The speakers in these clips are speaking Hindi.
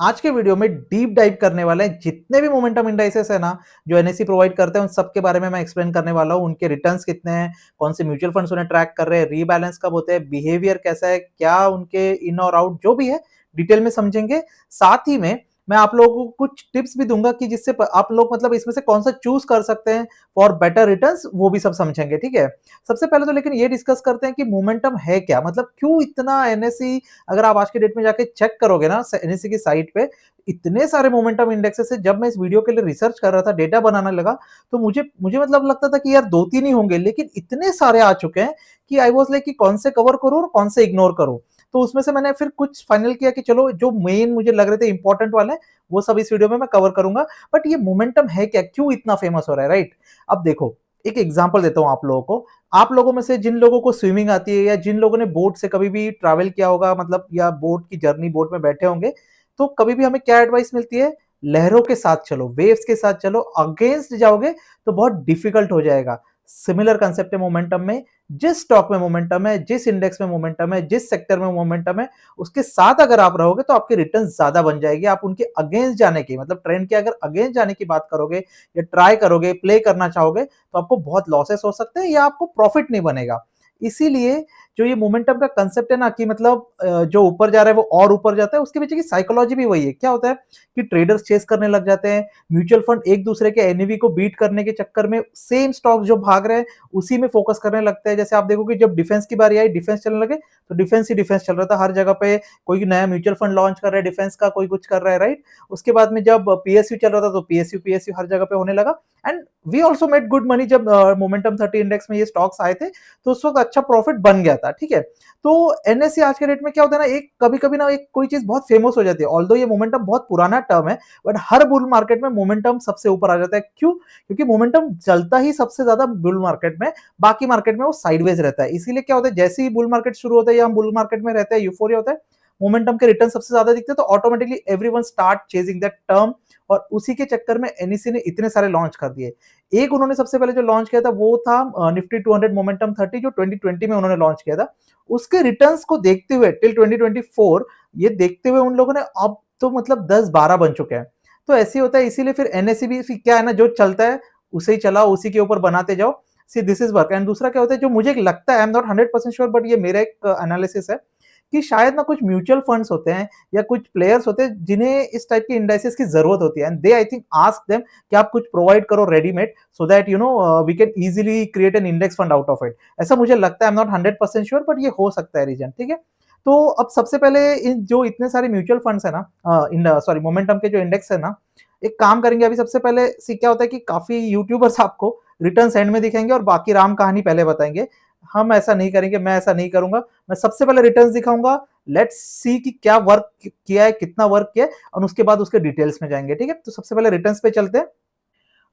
आज के वीडियो में डीप डाइव करने वाले हैं जितने भी मोमेंटम इंडाइसेस है ना, जो एनएससी प्रोवाइड करते हैं उन सब के बारे में मैं एक्सप्लेन करने वाला हूँ। उनके रिटर्न्स कितने हैं, कौन से म्यूचुअल फंड्स उन्हें ट्रैक कर रहे हैं, रीबैलेंस कब होते हैं, बिहेवियर कैसा है, क्या उनके इन और आउट जो भी है डिटेल में समझेंगे। साथ ही में मैं आप लोगों को कुछ टिप्स भी दूंगा कि जिससे आप लोग मतलब इसमें से कौन सा चूज कर सकते हैं फॉर बेटर रिटर्न्स, वो भी सब समझेंगे। ठीक है, सबसे पहले तो लेकिन ये डिस्कस करते हैं कि मोमेंटम है क्या, मतलब क्यों इतना एनएससी, अगर आप आज के डेट में जाके चेक करोगे ना एनएससी की साइट पे, इतने सारे मोमेंटम इंडेक्सेस है। जब मैं इस वीडियो के लिए रिसर्च कर रहा था, डेटा बनाने लगा, तो मुझे मुझे मतलब लगता था कि यार दो तीन ही होंगे, लेकिन इतने सारे आ चुके हैं कि आई वाज लाइक कि कौन से कवर करूं और कौन से इग्नोर करूं। तो उसमें से मैंने फिर कुछ फाइनल किया कि चलो जो मेन मुझे लग रहे थे इंपॉर्टेंट वाले, वो सब इस वीडियो में मैं कवर करूंगा। बट ये मोमेंटम है क्या, क्यों इतना फेमस हो रहा है, राइट? अब देखो, एक एग्जांपल देता हूं आप लोगों को। आप लोगों में से जिन लोगों को स्विमिंग आती है या जिन लोगों ने बोट से कभी भी ट्रैवल किया होगा, मतलब या बोट की जर्नी, बोट में बैठे होंगे, तो कभी भी हमें क्या एडवाइस मिलती है? लहरों के साथ चलो, वेव्स के साथ चलो। अगेंस्ट जाओगे तो बहुत डिफिकल्ट हो जाएगा। सिमिलर कंसेप्ट है मोमेंटम में। जिस स्टॉक में मोमेंटम है, जिस इंडेक्स में मोमेंटम है, जिस सेक्टर में मोमेंटम है, उसके साथ अगर आप रहोगे तो आपकी रिटर्न ज्यादा बन जाएगी। आप उनके अगेंस्ट जाने की, मतलब ट्रेंड के अगर अगेंस्ट जाने की बात करोगे या ट्राई करोगे, प्ले करना चाहोगे, तो आपको बहुत लॉसेस हो सकते हैं या आपको प्रॉफिट नहीं बनेगा। इसीलिए जो ये मोमेंटम का कंसेप्ट है ना, कि मतलब जो ऊपर जा रहा है वो और ऊपर जाता है, उसके पीछे की साइकोलॉजी भी वही है। क्या होता है कि ट्रेडर्स चेस करने लग जाते हैं, म्यूचुअल फंड एक दूसरे के एनएवी को बीट करने के चक्कर में सेम स्टॉक जो भाग रहे हैं उसी में फोकस करने लगते हैं। जैसे आप देखोगे जब डिफेंस की बारी आई, डिफेंस चलने लगे, तो डिफेंस ही डिफेंस चल रहा था हर जगह पे। कोई नया म्यूचुअल फंड लॉन्च कर रहा है डिफेंस का, कोई कुछ कर रहा है, राइट? उसके बाद में जब पीएसयू चल रहा था, तो पीएसयू पीएसयू हर जगह पे होने लगा। And we also made good money जब मोमेंटम 30 इंडेक्स में ये स्टॉक्स आए थे, तो उस वक्त अच्छा प्रॉफिट बन गया था। ठीक है, तो एनएससी आज के डेट में क्या होता है ना, एक कभी कभी ना एक कोई चीज बहुत फेमस हो जाती है। ऑल्दो ये मोमेंटम बहुत पुराना टर्म है, बट हर बुल मार्केट में मोमेंटम सबसे ऊपर आ जाता है। क्यों? क्योंकि मोमेंटम चलता ही सबसे ज्यादा बुल मार्केट में, बाकी मार्केट में वो साइडवेज रहता है। इसीलिए क्या होता है, जैसे ही बुल मार्केट शुरू होता है या हम बुल मार्केट में रहते हैं, यूफोरिया होता है, मोमेंटम के रिटर्न सबसे ज्यादा दिखते हैं, तो automatically everyone start chasing that term. और उसी के चक्कर में एनईसी ने इतने सारे लॉन्च कर दिए। एक उन्होंने सबसे पहले जो लॉन्च किया था वो था निफ्टी 200 मोमेंटम 30, जो 2020 में उन्होंने लॉन्च किया था। उसके रिटर्न्स को देखते हुए टिल 2024, ये देखते हुए उन लोगों ने अब तो मतलब 10-12 बन चुके हैं। तो ऐसे ही होता है, इसीलिए फिर एनएससी भी क्या है ना, जो चलता है उसे ही चलाओ, उसी के ऊपर बनाते जाओ। See this is work. And दूसरा क्या होता है, जो मुझे लगता है, I am not 100% sure, but ये मेरा एक एनालिसिस है कि शायद ना कुछ म्यूचुअल फंड्स होते हैं या कुछ प्लेयर्स होते हैं जिन्हें इस टाइप के इंडाइसेस की जरूरत होती है, and they I think ask them कि आप कुछ प्रोवाइड करो readymade, so that you know we can easily create an index fund out of it. ऐसा मुझे लगता है, I am not 100% sure, but ये हो सकता है रीजन। ठीक है, तो अब सबसे पहले इन जो इतने सारे म्यूचुअल फंड्स है ना, सॉरी मोमेंटम के जो इंडेक्स है ना, एक काम करेंगे अभी। सबसे पहले सी क्या होता है कि काफी यूट्यूबर्स आपको रिटर्न एंड में दिखाएंगे और बाकी राम कहानी पहले बताएंगे। हम ऐसा नहीं करेंगे, मैं ऐसा नहीं करूंगा। मैं सबसे पहले रिटर्न्स दिखाऊंगा, लेट्स सी कि क्या वर्क किया है, कितना वर्क किया है, और उसके बाद उसके डिटेल्स में जाएंगे। ठीक है, तो सबसे पहले रिटर्न्स पे चलते हैं।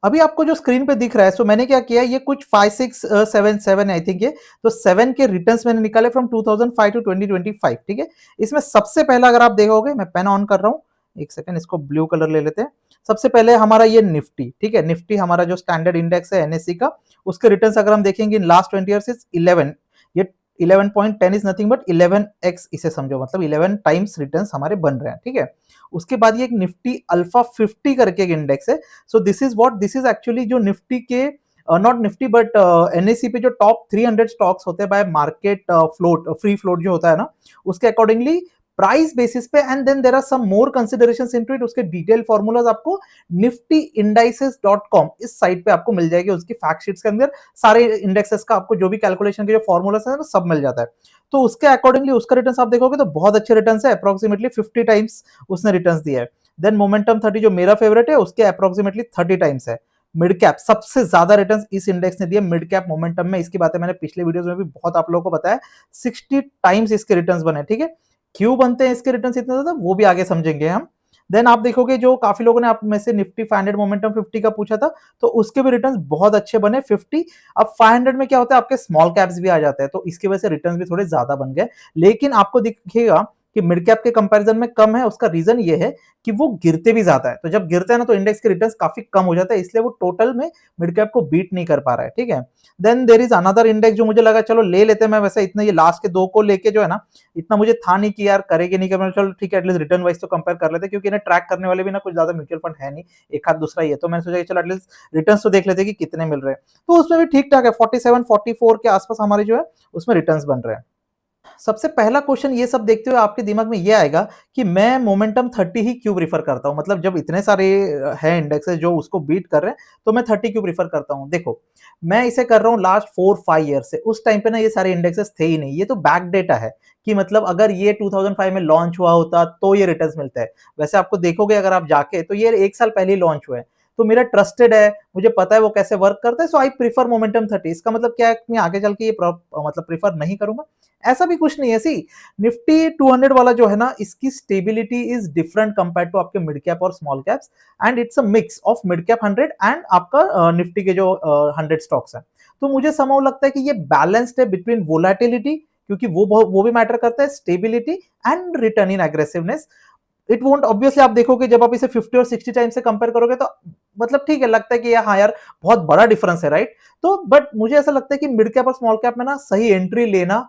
अभी आपको जो स्क्रीन पे दिख रहा है, सो मैंने क्या किया, ये कुछ 5677 है आई थिंक ये। तो 7 के रिटर्न्स मैंने निकाले फ्रॉम 2005 टू 2025। ठीक है, इसमें सबसे पहला अगर आप देखोगे, मैं पेन ऑन कर रहा हूँ, एक सेकंड, इसको ब्लू कलर ले लेते हैं। सबसे पहले हमारा ये निफ्टी, ठीक है, निफ्टी हमारा जो स्टैंडर्ड इंडेक्स है एनएससी का, उसके रिटर्न्स अगर हम देखेंगे इन लास्ट 20 ईयर्स इज 11। ये 11.10 इज नथिंग बट 11x, इसे समझो, मतलब 11 टाइम्स रिटर्न्स हमारे बन रहे हैं। ठीक है, उसके बाद ये एक निफ्टी अल्फा 50 करके एक इंडेक्स है। So this is what, this is actually जो निफ्टी के, नॉट निफ्टी बट एनएससी पे जो टॉप 300 स्टॉक्स होते हैं by market float, free float जो होता है ना, उसके अकॉर्डिंगली प्राइस बेसिस पे। And then there are some more considerations into it. उसके डिटेल फॉर्मूलाज आपको niftyindices.com इस साइट पे आपको मिल जाएगी। उसकी फैक्ट शीट्स के अंदर सारे इंडेक्सेस का आपको जो भी कैलकुलेशन के जो फॉर्मूलाज है ना, सब मिल जाता है। तो उसके अकॉर्डिंगली उसका रिटर्न्स आप देखोगे तो बहुत अच्छे रिटर्न्स है, अप्रोक्सीमेटली 50 टाइम्स उसने रिटर्न्स दिया है। देन मोमेंटम 30 जो मेरा फेवरेट है, उसके अप्रोक्सीमेटली 30 टाइम्स है। मिड कैप सबसे ज्यादा रिटर्न्स इस इंडेक्स ने दिए मिड कैप मोमेंटम में। इसकी बातें मैंने पिछले वीडियोस में भी बहुत आप लोगों को बताया। 60 टाइम्स इसके रिटर्न्स बने। ठीक है, क्यों बनते हैं इसके रिटर्न्स इतने ज्यादा, वो भी आगे समझेंगे हम। देन आप देखोगे जो काफी लोगों ने आप में से निफ्टी 500 मोमेंटम 50 का पूछा था, तो उसके भी रिटर्न्स बहुत अच्छे बने 50। अब 500 में क्या होता है, आपके स्मॉल कैप्स भी आ जाते हैं, तो इसकी वजह से रिटर्न्स भी थोड़े ज्यादा बन गए। लेकिन आपको दिखेगा कि मिड कैप के कंपैरिजन में कम है, उसका रीजन ये है कि वो गिरते भी ज्यादा है। तो जब गिरते हैं ना तो इंडेक्स के रिटर्न्स काफी कम हो जाता है, इसलिए वो टोटल में मिड कैप को बीट नहीं कर पा रहा है, ठीक है। Then there is another index जो मुझे लगा चलो ले लेते हैं, मैं वैसे इतना ये लास्ट के दो को लेके जो है ना इतना मुझे था नहीं कि यार करेगी नहीं करेगी, चलो ठीक है एटलीस्ट रिटर्न वाइज तो कंपेयर कर लेते हैं, क्योंकि इन्हें ट्रैक करने वाले भी ना कुछ ज्यादा म्यूचुअल फंड है नहीं, एक हाथ दूसरा ही है। तो मैंने सोचा कि चलो एटलीस्ट रिटर्न तो देख लेते हैं कि कितने मिल रहे हैं। तो उसमें भी ठीक ठाक है, 47 44 के आसपास हमारे जो है उसमें रिटर्न्स बन रहे हैं। सबसे पहला क्वेश्चन ये सब देखते हुए आपके दिमाग में ये आएगा कि मैं मोमेंटम 30 ही क्यों प्रीफर करता हूं, मतलब जब इतने सारे हैं इंडेक्सेस जो उसको बीट कर रहे हैं तो मैं 30 क्यों प्रीफर करता हूं। देखो मैं इसे कर रहा हूं लास्ट 4-5 ईयर से, उस टाइम पे ना ये सारे इंडेक्सेस थे ही नहीं, ये तो बैक डेटा है कि मतलब अगर ये 2005 में लॉन्च हुआ होता तो ये रिटर्न्स मिलते हैं। वैसे आपको देखोगे अगर आप जाके तो ये एक साल पहले ही लॉन्च हुआ है, तो मेरा ट्रस्टेड है, मुझे पता है वो कैसे वर्क करता है, सो आई प्रीफर मोमेंटम 30। इसका मतलब क्या है मैं आगे चल के ये मतलब प्रीफर नहीं करूंगा, ऐसा भी कुछ नहीं है। सी निफ्टी 200 वाला जो है ना इसकी stability is different compare to आपके मिड कैप और small caps, and it's a mix of mid cap 100 and आपका निफ्टी के जो 100 स्टॉक्स हैं। तो मुझे समझ लगता है कि ये बैलेंस्ड है बिटवीन वोलेटिलिटी, क्योंकि वो भी मैटर करता है, stability and return in aggressiveness. It won't obviously आप देखोगे जब आप इसे 50 और 60 टाइम से कंपेयर करोगे तो मतलब ठीक है लगता है कि हाँ यार बहुत बड़ा डिफरेंस है, राइट। तो बट मुझे ऐसा लगता है कि मिड कैप और स्मॉल कैप में ना सही एंट्री लेना,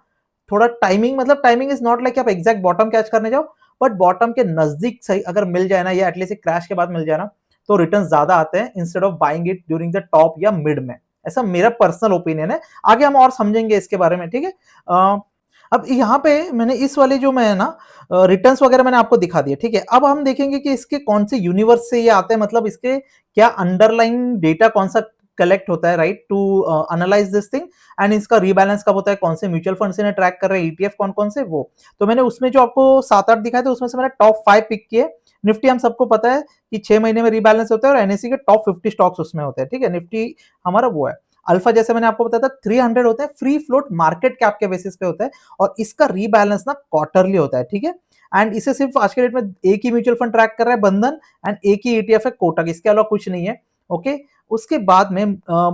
थोड़ा टाइमिंग, मतलब टाइमिंग इज नॉट लाइक आप एग्जैक्ट बॉटम कैच करने जाओ, बट बॉटम के नजदीक सही अगर मिल जाए ना या एटलीस्ट क्रैश के बाद मिल जाए ना तो रिटर्न ज्यादा आते हैं instead of buying it during the top या मिड में। ऐसा मेरा पर्सनल ओपिनियन है, आगे हम और समझेंगे इसके बारे में, ठीक है। अब यहाँ पे मैंने इस वाले जो मैं ना रिटर्न्स वगैरह मैंने आपको दिखा दिया, ठीक है। अब हम देखेंगे कि इसके कौन से यूनिवर्स से ये आते हैं, मतलब इसके क्या अंडरलाइन डेटा कौन सा कलेक्ट होता है, right, to analyse this thing, and इसका रीबैलेंस कब होता है, कौन से म्यूचुअल फंड से ट्रैक कर रहे हैं, ईटीएफ कौन कौन से वो। तो मैंने उसमें जो आपको 7-8 दिखाए थे उसमें से मैंने टॉप 5 पिक किए। निफ्टी हम सबको पता है कि 6 महीने में रीबैलेंस होता है और एनएससी के टॉप 50 स्टॉक्स उसमें होते हैं, ठीक है। निफ्टी हमारा वो है। अल्फा जैसे मैंने आपको बताया था 300 होता है, फ्री फ्लोट मार्केट कैप के बेसिस पे होता है, और इसका रीबैलेंस ना क्वार्टरली होता है, ठीक है। एंड इसे सिर्फ आज के डेट में एक ही म्यूचुअल फंड ट्रैक कर रहा है, बंधन, एंड एक ही ईटीएफ है कोटक, इसके अलावा कुछ नहीं है, ओके। उसके बाद में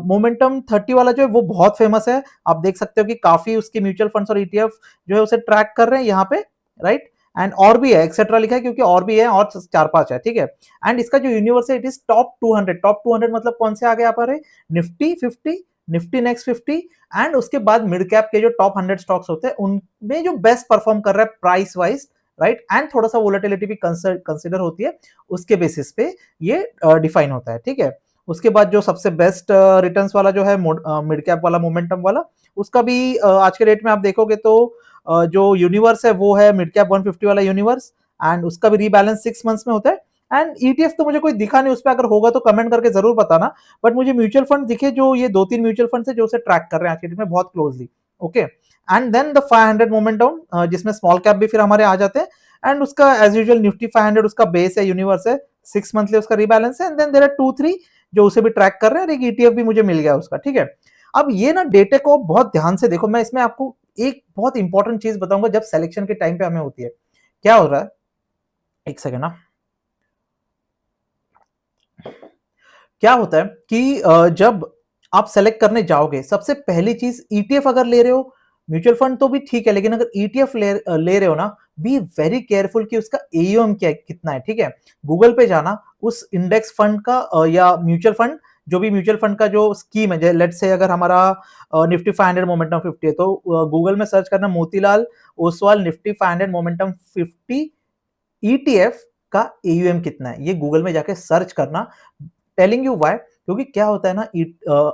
मोमेंटम 30 वाला जो है वो बहुत फेमस है, आप देख सकते हो कि काफी उसके म्यूचुअल फंड्स और ईटीएफ जो है उसे ट्रैक कर रहे हैं यहाँ पे, राइट। एंड और भी है एक्सेट्रा लिखा है क्योंकि और भी है और 4-5 है, ठीक है। एंड इसका जो यूनिवर्स है इट इज टॉप 200। टॉप 200 मतलब कौन से आगे यहाँ पर है, निफ्टी 50, निफ्टी नेक्स्ट 50, एंड उसके बाद मिड कैप के जो टॉप 100 स्टॉक्स होते हैं उनमें जो बेस्ट परफॉर्म कर रहा है प्राइस वाइज, राइट, एंड थोड़ा सा वोलेटिलिटी भी कंसिडर होती है, उसके बेसिस पे ये डिफाइन होता है, ठीक है। उसके बाद जो सबसे बेस्ट रिटर्न्स वाला जो है मिड कैप वाला मोमेंटम वाला, उसका भी आज के डेट में आप देखोगे तो जो यूनिवर्स है वो है मिड कैप 150 वाला यूनिवर्स, एंड उसका भी रीबैलेंस 6 मंथ्स में होता है। एंड ईटीएफ तो मुझे कोई दिखा नहीं, उस पर अगर होगा तो कमेंट करके जरूर बताना, बट मुझे म्यूचुअल फंड दिखे जो ये 2-3 म्यूचुअल फंड है जो उसे ट्रैक कर रहे हैं आज के डेट में बहुत closely, okay. And then the 500 momentum जिसमें स्मॉल कैप भी फिर हमारे आ जाते हैं, एंड उसका एज यूजुअल निफ्टी 500 उसका बेस है, यूनिवर्स है, 6 मंथली उसका रीबैलेंस है, एंड देन देयर आर 2-3 जो उसे भी ट्रैक कर रहे हैं, और एक ईटीएफ भी मुझे मिल गया उसका, ठीक है। अब ये ना डेटा को बहुत ध्यान से देखो, मैं इसमें आपको एक बहुत इंपॉर्टेंट चीज बताऊंगा जब सिलेक्शन के टाइम पे हमें होती है। क्या हो रहा है, एक सेकेंड ना। क्या होता है कि जब आप सेलेक्ट करने जाओगे सबसे पहली चीज ईटीएफ अगर ले रहे हो, म्यूचुअल फंड तो भी ठीक है, लेकिन अगर ईटीएफ ले रहे हो ना, बी वेरी केयरफुल कि उसका एयूएम क्या कितना है, ठीक है। गूगल पे जाना, उस इंडेक्स फंड का या म्यूचुअल फंड, जो भी म्यूचुअल फंड का जो स्कीम है, लेट से अगर हमारा निफ्टी 500 मोमेंटम 50 है तो गूगल में सर्च करना Motilal Oswal Nifty 500 momentum 50 ETF का एयूएम कितना है, ये गूगल में जाके सर्च करना। टेलिंग यू व्हाई, क्योंकि क्या होता है ना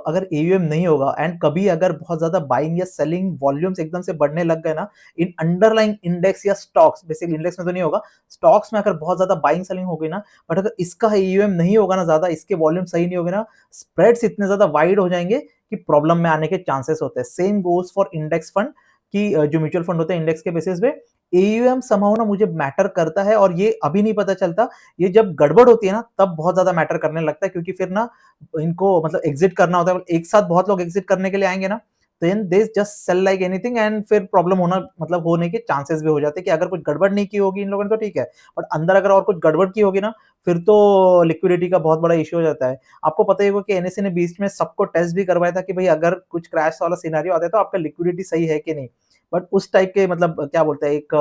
अगर एयूएम नहीं होगा एंड कभी अगर बहुत ज्यादा बाइंग या सेलिंग वॉल्यूम्स एकदम से बढ़ने लग गए ना इन अंडरलाइंग इंडेक्स या स्टॉक्स, बेसिकली इंडेक्स में तो नहीं होगा, स्टॉक्स में अगर बहुत ज्यादा बाइंग सेलिंग हो गई ना, बट अगर इसका एयूएम नहीं होगा ना ज्यादा, इसके वॉल्यूम सही नहीं होगे ना, स्प्रेड्स इतने ज्यादा वाइड हो जाएंगे कि प्रॉब्लम में आने के चांसेस होते हैं। Same goes for index fund कि जो म्यूचुअल फंड होते हैं इंडेक्स के बेसिस पे एयूएम समहाउ ना मुझे मैटर करता है, और ये अभी नहीं पता चलता, ये जब गड़बड़ होती है ना तब बहुत ज्यादा मैटर करने लगता है, क्योंकि फिर ना इनको मतलब एग्जिट करना होता है, एक साथ बहुत लोग एग्जिट करने के लिए आएंगे ना, then they just sell like anything, and फिर प्रॉब्लम होना मतलब होने के चांसेस भी हो जाते हैं कि अगर कुछ गड़बड़ नहीं की होगी इन लोगों ने तो ठीक है, बट अंदर अगर और कुछ गड़बड़ की होगी ना फिर तो लिक्विडिटी का बहुत बड़ा इश्यू हो जाता है। आपको पता ही होगा कि एनएससी ने बीच में सबको टेस्ट भी करवाया था कि भाई अगर कुछ क्रैश वाला सिनेरियो आता है तो आपका लिक्विडिटी सही है कि नहीं, बट उस टाइप के मतलब क्या बोलते हैं एक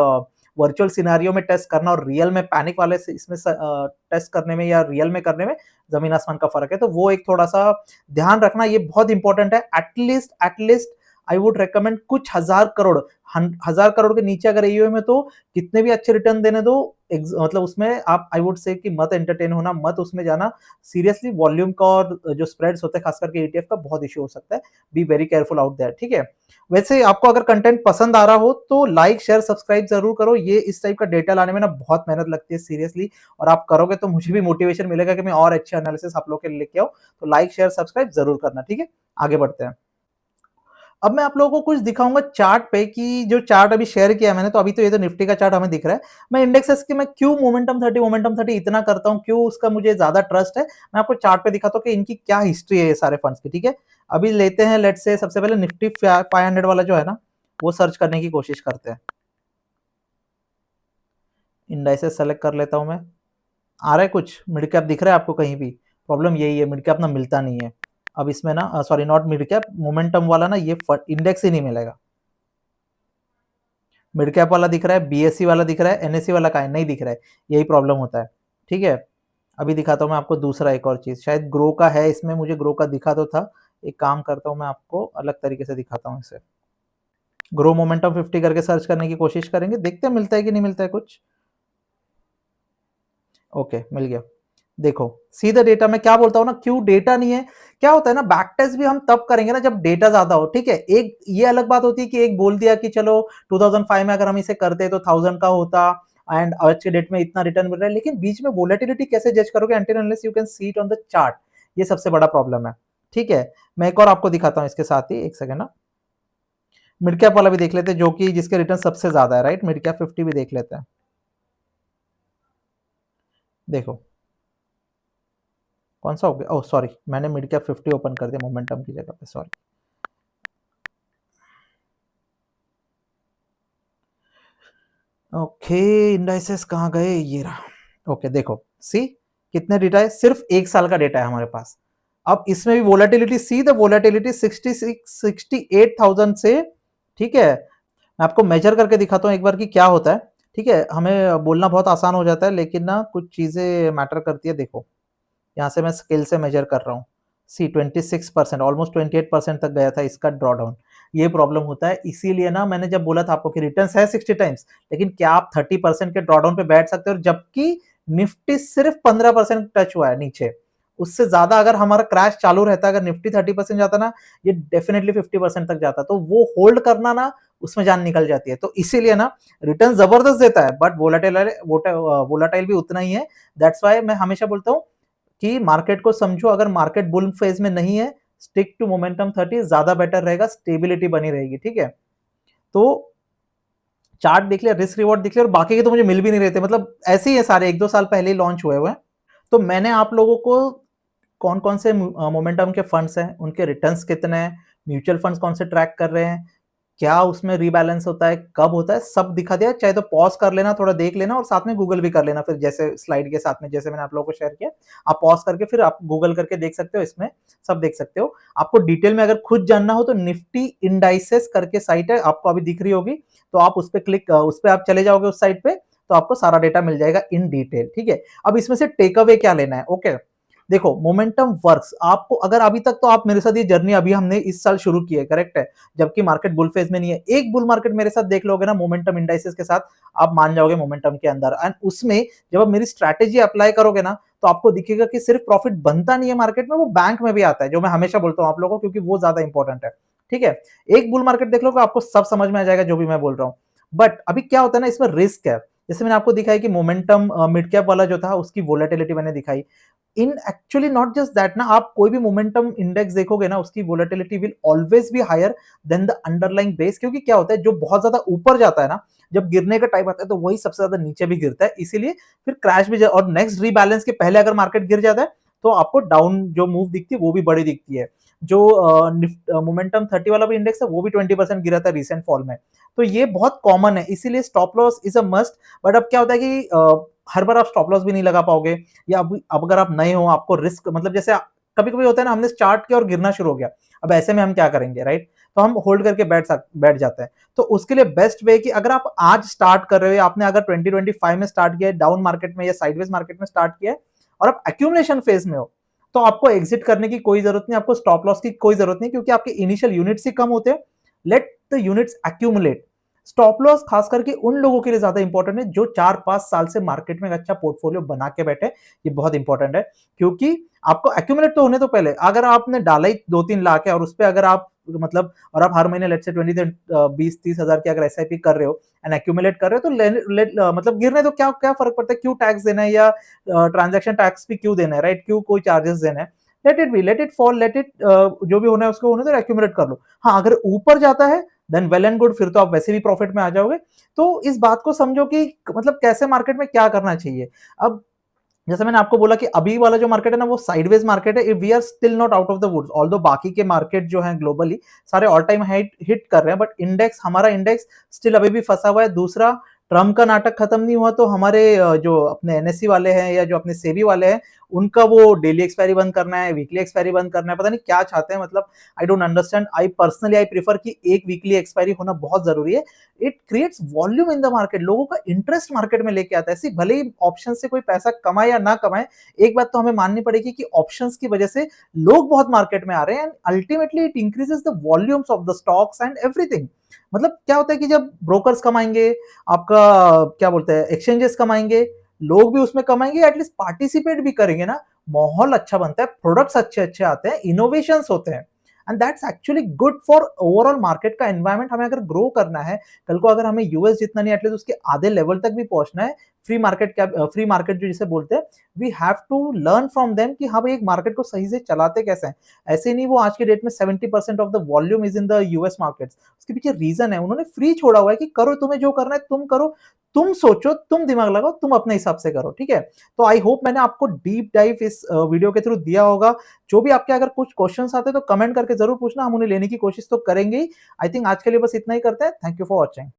वर्चुअल सिनेरियो में टेस्ट करना और रियल में पैनिक वाले से इसमें टेस्ट करने में या रियल में करने में ज़मीन आसमान का फ़र्क है। तो वो एक थोड़ा-सा ध्यान रखना ये बहुत इम्पोर्टेंट है। At least I would recommend कुछ हज़ार करोड़, हज़ार करोड़ के नीचे अगर एयूएम है तो कितने भी अच्छे रिटर्न देने दो, मतलब उसमें आप आई वुड से कि मत एंटरटेन होना, मत उसमें जाना। सीरियसली वॉल्यूम का और जो स्प्रेड्स होते हैं खास करके ईटीएफ का बहुत इश्यू हो सकता है। Be very careful out there, ठीक है? वैसे आपको अगर कंटेंट पसंद आ रहा हो तो लाइक, शेयर, सब्सक्राइब ज़रूर करो। ये इस टाइप का डेटा लाने में ना बहुत मेहनत लगती है सीरियसली, और आप करोगे तो मुझे भी मोटिवेशन मिलेगा कि मैं और अच्छे एनालिसिस आप लोग के लिए लेके आऊँ। तो लाइक, शेयर, सब्सक्राइब ज़रूर करना, ठीक है? आगे बढ़ते हैं। अब मैं आप लोगों को कुछ दिखाऊँगा चार्ट पे कि जो चार्ट अभी शेयर किया है मैंने, तो अभी तो ये तो निफ्टी का चार्ट हमें दिख रहा है। मैं इंडेक्सेस के मैं क्यों मोमेंटम 30 इतना करता हूँ, क्यों उसका मुझे ज़्यादा ट्रस्ट है, मैं आपको चार्ट पे दिखाता हूँ कि इनकी क्या हिस्ट्री है ये सारे फंड्स की, ठीक है? अभी लेते हैं लेट्स से सबसे पहले निफ्टी 500 वाला जो है ना, वो सर्च करने की कोशिश करते हैं। इंडाइसेस सेलेक्ट कर लेता हूँ मैं। आ रहा है कुछ? मिड कैप दिख रहा है आपको कहीं भी? प्रॉब्लम यही है, मिड कैप ना मिलता नहीं है। अब इसमें ना sorry not mid cap, momentum वाला ना ये इंडेक्स ही नहीं मिलेगा। मिड कैप वाला दिख रहा है, बीएससी वाला दिख रहा है, एनएससी वाला कहाँ है? नहीं दिख रहा है। यही प्रॉब्लम होता है, ठीक है? अभी दिखाता हूँ मैं आपको दूसरा एक और चीज़, शायद ग्रो का है इसमें, मुझे ग्रो का दिखा तो था। एक काम करता हूँ मैं आपको अलग तरीके से दिखाता हूँ इसे। ग्रो मोमेंटम 50 करके सर्च करने की कोशिश करेंगे, देखते हैं मिलता है कि नहीं मिलता है कुछ। ओके, मिल गया। देखो, सी द डेटा मैं क्या बोलता हूँ ना, क्यों डेटा नहीं है, क्या होता है ना, बैक टेस्ट भी हम तब करेंगे ना जब डेटा ज़्यादा हो, ठीक है? एक ये अलग बात होती है कि एक बोल दिया कि चलो 2005 में अगर हम इसे करते तो 1000 का होता एंड आज के डेट में इतना रिटर्न मिल रहा है, लेकिन बीच में वोलेटिलिटी कैसे जज करोगे until unless you can see it on the chart, ये सबसे बड़ा प्रॉब्लम है, ठीक है? मैं एक और आपको दिखाता हूँ इसके साथ ही, एक सेकंड ना। मिड कैप वाला भी देख लेते हैं जो कि जिसके रिटर्न सबसे ज़्यादा है, राइट? मिड कैप 50 भी देख लेते हैं। देखो, कौन सा हो गया? ओह सॉरी, मैंने मिड कैप 50 ओपन कर दिया मोमेंटम की जगह पे, सॉरी। ओके, इंडाइसेस कहाँ गए? ये रहा। ओके, देखो सी कितने डेटा है, सिर्फ 1 साल का डेटा है हमारे पास। अब इसमें भी वोलेटिलिटी, सी द वोलेटिलिटी 68,000 से, ठीक है? मैं आपको मेजर करके दिखाता हूँ एक बार कि क्या होता है, ठीक है? हमें बोलना बहुत आसान हो जाता है लेकिन ना कुछ चीज़ें मैटर करती है, देखो। यहाँ से मैं स्केल से मेजर कर रहा हूँ। सी 26% ऑलमोस्ट 28% तक गया था इसका ड्रॉडाउन। ये प्रॉब्लम होता है, इसीलिए ना मैंने जब बोला था आपको कि रिटर्न्स है 60 टाइम्स, लेकिन क्या आप 30% के ड्रॉडाउन पे बैठ सकते हो? जबकि निफ्टी सिर्फ 15% टच हुआ है नीचे। उससे ज़्यादा अगर हमारा क्रैश चालू रहता, अगर निफ्टी 30% जाता ना, ये डेफिनिटली 50% तक जाता। तो वो होल्ड करना ना, उसमें जान निकल जाती है। तो इसीलिए ना रिटर्न ज़बरदस्त देता है, बट वोलेटाइल भी उतना ही है। दैट्स व्हाई मैं हमेशा बोलता हूँ कि मार्केट को समझो, अगर मार्केट बुल फेज में नहीं है, स्टिक टू मोमेंटम 30 ज्यादा बेटर रहेगा, स्टेबिलिटी बनी रहेगी, ठीक है? तो चार्ट देख लिया, रिस्क रिवॉर्ड देख लिया, और बाकी के तो मुझे मिल भी नहीं रहे थे, मतलब ऐसे ही है सारे, 1-2 साल पहले ही लॉन्च हुए हुए हैं। तो मैंने आप लोगों को कौन-कौन से मोमेंटम के फंड्स हैं, उनके रिटर्न्स कितने हैं, म्यूचुअल फंड्स कौन से ट्रैक कर रहे हैं, क्या उसमें रीबैलेंस होता है, कब होता है, सब दिखा दिया। चाहे तो पॉज़ कर लेना, थोड़ा देख लेना और साथ में गूगल भी कर लेना, फिर जैसे स्लाइड के साथ में जैसे मैंने आप लोगों को शेयर किया। आप पॉज़ करके फिर आप गूगल करके देख सकते हो, इसमें सब देख सकते हो। आपको डिटेल में अगर खुद जानना हो तो निफ्टी इंडाइसेस करके साइट है, आपको अभी दिख रही होगी, तो आप उस पे आप चले जाओगे उस साइट पे, तो आपको सारा डेटा मिल जाएगा इन डिटेल, ठीक है? अब इसमें से टेक अवे क्या लेना है, ओके? देखो, मोमेंटम वर्क्स, आपको अगर अभी तक तो आप मेरे साथ ये जर्नी अभी हमने इस साल शुरू की है, करेक्ट है? जबकि मार्केट बुल फेज में नहीं है। एक बुल मार्केट मेरे साथ देख लोगे ना मोमेंटम इंडाइसेस के साथ, आप मान जाओगे मोमेंटम के अंदर, एंड उसमें जब आप मेरी स्ट्रैटेजी अप्लाई करोगे ना, तो आपको दिखेगा कि सिर्फ प्रॉफिट बनता नहीं है मार्केट में, वो बैंक में भी आता है, जो मैं हमेशा बोलता हूँ आप लोगों को, क्योंकि वो ज्यादा इंपॉर्टेंट है, ठीक है? एक बुल मार्केट देख लोगे, आपको सब समझ में आ जाएगा जो भी मैं बोल रहा हूँ। बट अभी क्या होता है ना, इसमें रिस्क है। जैसे मैंने आपको दिखाया कि मोमेंटम मिड कैप वाला जो था, उसकी वोलेटिलिटी मैंने दिखाई। In actually not just that ना, आप कोई भी मोमेंटम इंडेक्स देखोगे ना, उसकी volatility will always be higher than the underlying base, क्योंकि क्या होता है, जो बहुत ज्यादा ऊपर जाता है ना, जब गिरने का टाइम आता है तो वही सबसे ज्यादा नीचे भी गिरता है, इसीलिए फिर क्रैश भी और नेक्स्ट रीबैलेंस के पहले अगर मार्केट गिर जाता है, तो आपको डाउन जो मूव दिखती है वो भी बड़ी दिखती है। जो मोमेंटम 30 वाला भी इंडेक्स है, वो भी 20% गिरा था रिसेंट फॉल में। तो ये बहुत कॉमन है, इसीलिए stop loss is a must. But अब क्या होता है कि हर बार आप स्टॉप लॉस भी नहीं लगा पाओगे, या अब अगर आप नए हो, आपको रिस्क, मतलब जैसे कभी कभी होता है ना, हमने स्टार्ट किया और गिरना शुरू हो गया, अब ऐसे में हम क्या करेंगे, राइट? तो हम होल्ड करके बैठ जाते हैं। तो उसके लिए बेस्ट वे कि अगर आप आज स्टार्ट कर रहे हो या आपने अगर 2025 में स्टार्ट किया है, डाउन मार्केट में या साइडवेज मार्केट में स्टार्ट किया है और आप एक्यूमुलेशन फेज में हो, तो आपको एग्जिट करने की कोई जरूरत नहीं, आपको स्टॉप लॉस की कोई जरूरत नहीं, क्योंकि आपके इनिशियल यूनिट्स ही कम होते हैं। Let the units accumulate. Stop loss खास करके उन लोगों के लिए ज्यादा इंपॉर्टेंट है जो 4-5 साल से मार्केट में एक अच्छा पोर्टफोलियो बना के बैठे। ये बहुत इंपॉर्टेंट है, क्योंकि आपको एक्यूमुलेट तो होने तो पहले, अगर आपने डाला ही 2-3 लाख है और उस पे अगर आप मतलब और आप हर महीने लेट्स से 20 से 20-30 हजार की अगर एसआईपी कर रहे हो एंड एक्यूमुलेट कर रहे हो, तो मतलब गिरने तो क्या क्या फर्क पड़ता है, क्यों टैक्स देना है या ट्रांजैक्शन टैक्स भी क्यों देना है, राइट? क्यों कोई चार्जेस देना है? Let it be, let it fall, let it जो भी होना है उसको होने दो, एक्यूमुलेट कर लो। हाँ, अगर ऊपर जाता है देन वेल एंड गुड, फिर तो आप वैसे भी प्रॉफिट में आ जाओगे। तो इस बात को समझो कि मतलब कैसे मार्केट में क्या करना चाहिए। अब जैसे मैंने आपको बोला कि अभी वाला जो मार्केट है ना वो साइडवेज मार्केट है, we are still not out of the woods, although बाकी के मार्केट जो है ग्लोबली सारे ऑल टाइम हाई हिट कर रहे हैं, बट इंडेक्स, हमारा इंडेक्स स्टिल अभी भी फंसा हुआ है। दूसरा, ट्रम्प का नाटक खत्म नहीं हुआ, तो हमारे जो अपने एनएससी वाले हैं या जो अपने सेबी वाले हैं, उनका वो डेली एक्सपायरी बंद करना है, वीकली एक्सपायरी बंद करना है, पता नहीं क्या चाहते हैं। मतलब I don't understand. I personally I prefer कि एक वीकली एक्सपायरी होना बहुत जरूरी है। It creates volume in the market, लोगों का इंटरेस्ट मार्केट में लेके आता है। सी भले ही ऑप्शन से कोई पैसा कमाए या ना कमाए, एक बात तो हमें माननी पड़ेगी कि ऑप्शंस की वजह से लोग बहुत मार्केट में आ रहे हैं and ultimately it increases the volumes of the stocks and everything. मतलब क्या होता है कि जब ब्रोकर्स कमाएंगे, आपका क्या बोलते हैं, एक्सचेंजेस कमाएंगे, लोग भी उसमें कमाएंगे, एटलीस्ट पार्टिसिपेट भी करेंगे ना, माहौल अच्छा बनता है, प्रोडक्ट्स अच्छे अच्छे आते हैं, इनोवेशंस होते हैं, and that's actually good for overall market का एनवायरमेंट। हमें अगर ग्रो करना है, कल को अगर हमें यूएस जितना नहीं एटलीस्ट उसके आधे लेवल तक भी पहुंचना है, फ्री मार्केट जो जिसे बोलते हैं, we have to learn from them कि हाँ भाई एक मार्केट को सही से चलाते कैसे हैं। ऐसे नहीं वो आज के डेट में 70% of the volume is in the US markets. उसके पीछे रीजन है, उन्होंने फ्री छोड़ा हुआ है कि करो, तुम्हें जो करना है तुम करो, तुम सोचो, तुम दिमाग लगाओ, तुम अपने हिसाब से करो, ठीक है? तो आई होप मैंने आपको डीप डाइव इस वीडियो के थ्रू दिया होगा। जो भी आपके अगर कुछ क्वेश्चंस आते हैं तो कमेंट करके जरूर पूछना, हम उन्हें लेने की कोशिश तो करेंगे ही। आई थिंक आज के लिए बस इतना ही करते हैं। Thank you for watching.